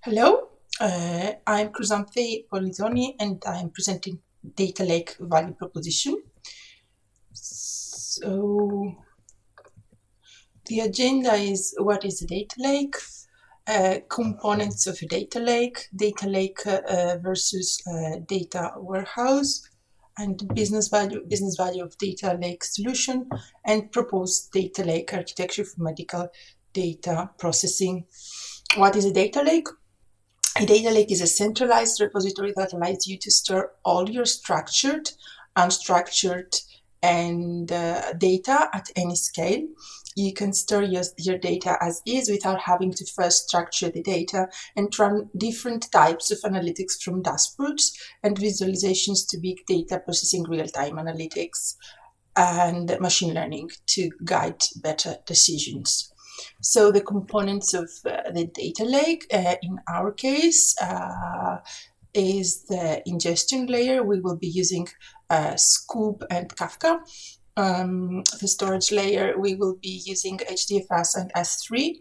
Hello, I'm Chrysanthi Polizoni and I'm presenting DataLake value proposition. So the agenda is what is a data lake, components of a data lake versus data warehouse, and business value of data lake solution, and proposed data lake architecture for medical data processing. What is a data lake? A data lake is a centralized repository that allows you to store all your structured, unstructured, and data at any scale. You can store your data as is without having to first structure the data and run different types of analytics from dashboards and visualizations to big data processing, real-time analytics, and machine learning to guide better decisions. So the components of the data lake, in our case, is the ingestion layer. We will be using Scoop and Kafka. The storage layer, we will be using HDFS and S3.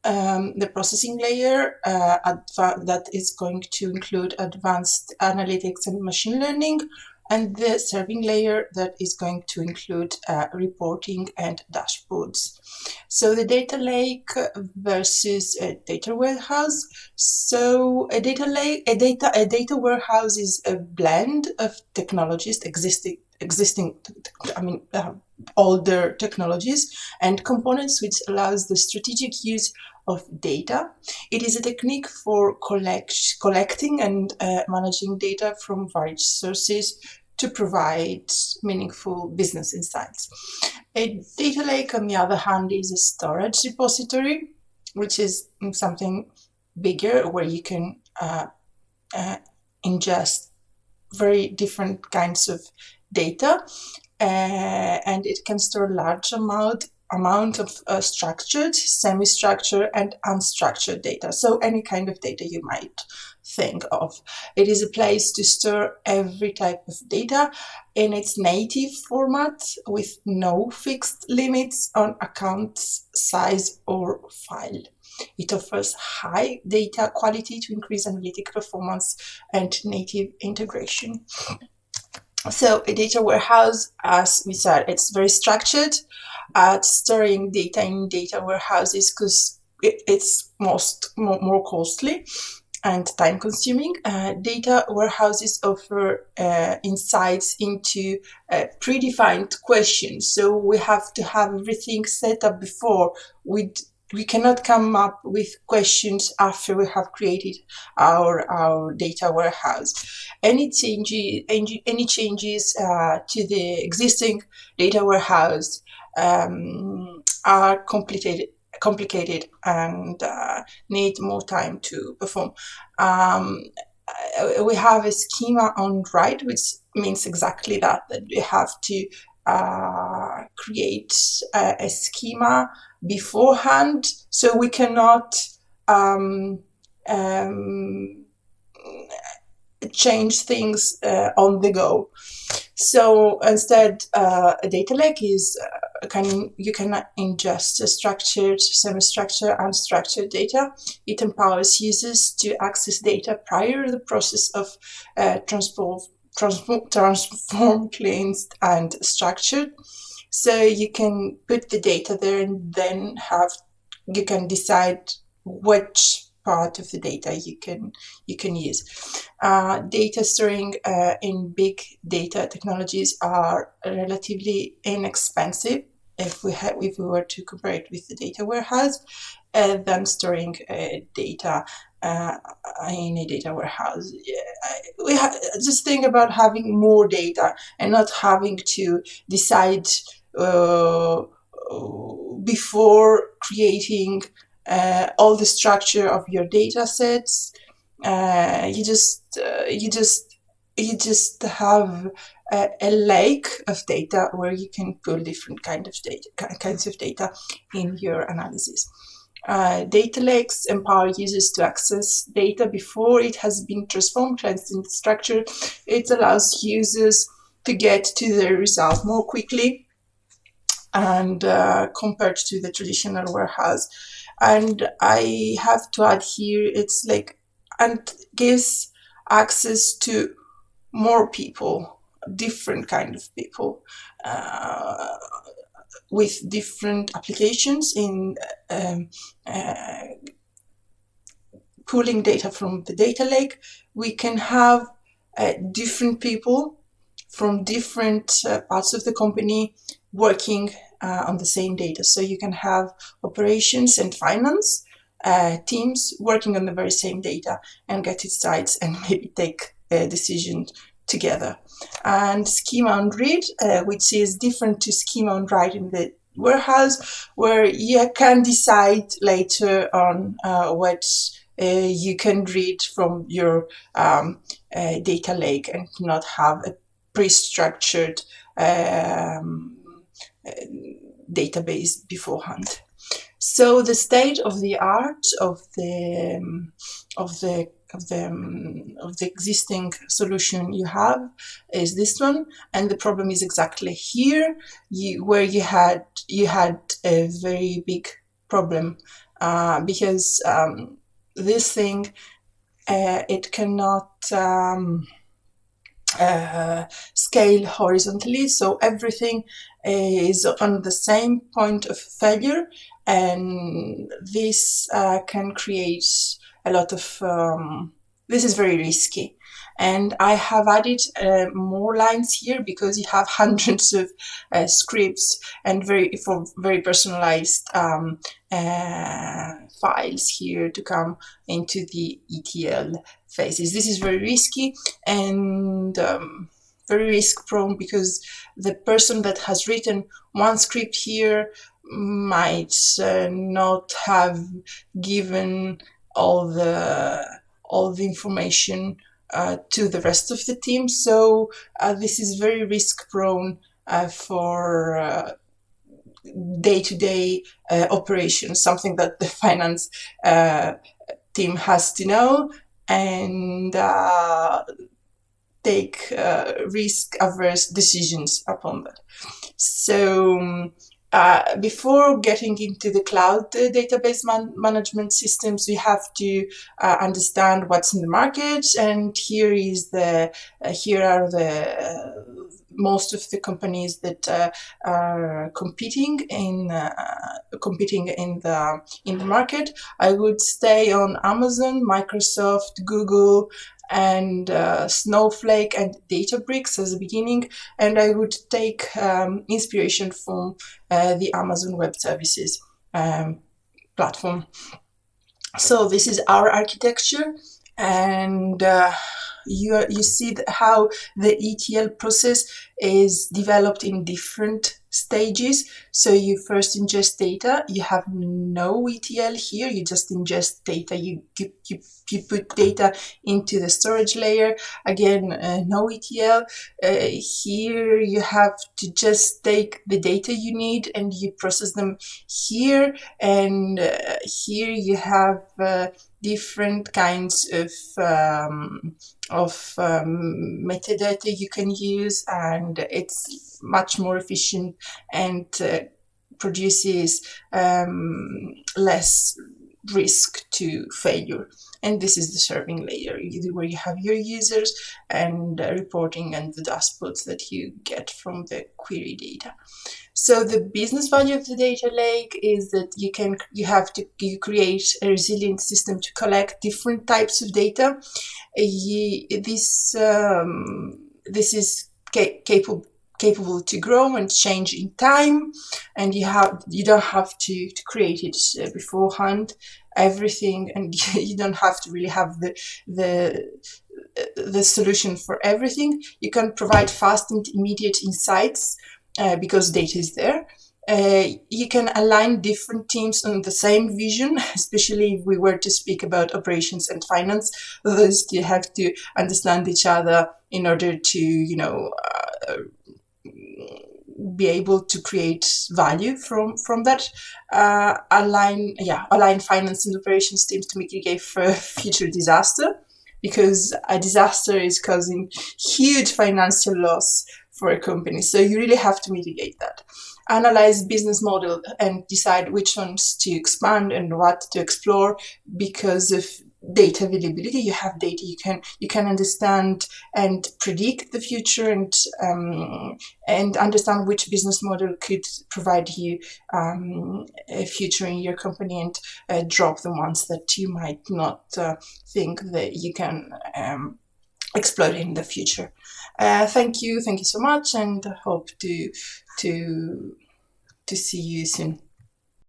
The processing layer that is going to include advanced analytics and machine learning, and the serving layer that is going to include reporting and dashboards. So the data lake versus a data warehouse. So a data warehouse is a blend of technologies, existing older technologies and components, which allows the strategic use of data. It is a technique for collecting and managing data from various sources to provide meaningful business insights. A data lake, on the other hand, is a storage repository, which is something bigger where you can ingest very different kinds of data, and it can store a large amount of structured, semi-structured, and unstructured data. So any kind of data you might think of. It is a place to store every type of data in its native format with no fixed limits on account size or file. It offers high data quality to increase analytic performance and native integration. So a data warehouse, as we said, it's very structured at storing data in data warehouses because it's more costly and time consuming. Data warehouses offer insights into predefined questions. So we have to have everything set up before. We cannot come up with questions after we have created our data warehouse. Any changes to the existing data warehouse are complicated and need more time to perform. We have a schema on right, which means exactly that we have to create a schema beforehand, so we cannot change things on the go. So instead, a data lake is you can ingest structured, semi-structured, unstructured data. It empowers users to access data prior to the process of transform, cleansed, and structured. So you can put the data there and then you can decide which part of the data you can use. Data storing in big data technologies are relatively inexpensive if we were to compare it with the data warehouse than storing data in a data warehouse. Just think about having more data and not having to decide before creating all the structure of your data sets. You just have a lake of data where you can pull different kinds of data in your analysis. Data lakes empower users to access data before it has been transformed, cleansed, and structured. It allows users to get to the result more quickly and compared to the traditional warehouse. And I have to add here, it's like, and gives access to more people, different kind of people, with different applications in um, uh, pulling data from the data lake. We can have different people from different parts of the company working on the same data. So you can have operations and finance teams working on the very same data and get insights and maybe take decisions together. And schema on read, which is different to schema on write in the warehouse, where you can decide later on what you can read from your data lake and not have a pre-structured database beforehand. So the state of the art of the existing solution you have is this one, and the problem is exactly here, where you had a very big problem because this thing it cannot scale horizontally, so everything is on the same point of failure, and this can create a lot of this is very risky. And I have added more lines here because you have hundreds of scripts and very personalized files here to come into the ETL phases. This is very risky and very risk prone, because the person that has written one script here might not have given all the information to the rest of the team. So this is very risk prone for day-to-day operations, something that the finance team has to know and take risk-averse decisions upon that. So before getting into the cloud database management systems, we have to understand what's in the market. And here are the most of the companies that are competing in the market. I would stay on Amazon, Microsoft, Google, and Snowflake and Databricks as a beginning, and I would take inspiration from the Amazon Web Services platform. So this is our architecture, and you see how the ETL process is developed in different stages. So you first ingest data. You have no ETL here. You just ingest data. You put data into the storage layer. Again, no ETL. Here you have to just take the data you need and you process them here. And here you have different kinds of metadata you can use, and it's much more efficient and produces less risk to failure. And this is the serving layer, where you have your users and reporting and the dashboards that you get from the query data. So the business value of the data lake is that you create a resilient system to collect different types of data. This is capable to grow and change in time, and you don't have to create it beforehand, everything, and you don't have to really have the solution for everything. You can provide fast and immediate insights because data is there. You can align different teams on the same vision, especially if we were to speak about operations and finance. Those two have to understand each other in order to, be able to create value from that. Align finance and operations teams to mitigate for future disaster, because a disaster is causing huge financial loss for a company. So you really have to mitigate that. analyze business model and decide which ones to expand and what to explore. Because of data availability, you have data, you can understand and predict the future, and understand which business model could provide you a future in your company, and drop the ones that you might not think that you can exploit in the future. Thank you so much, and hope to see you soon.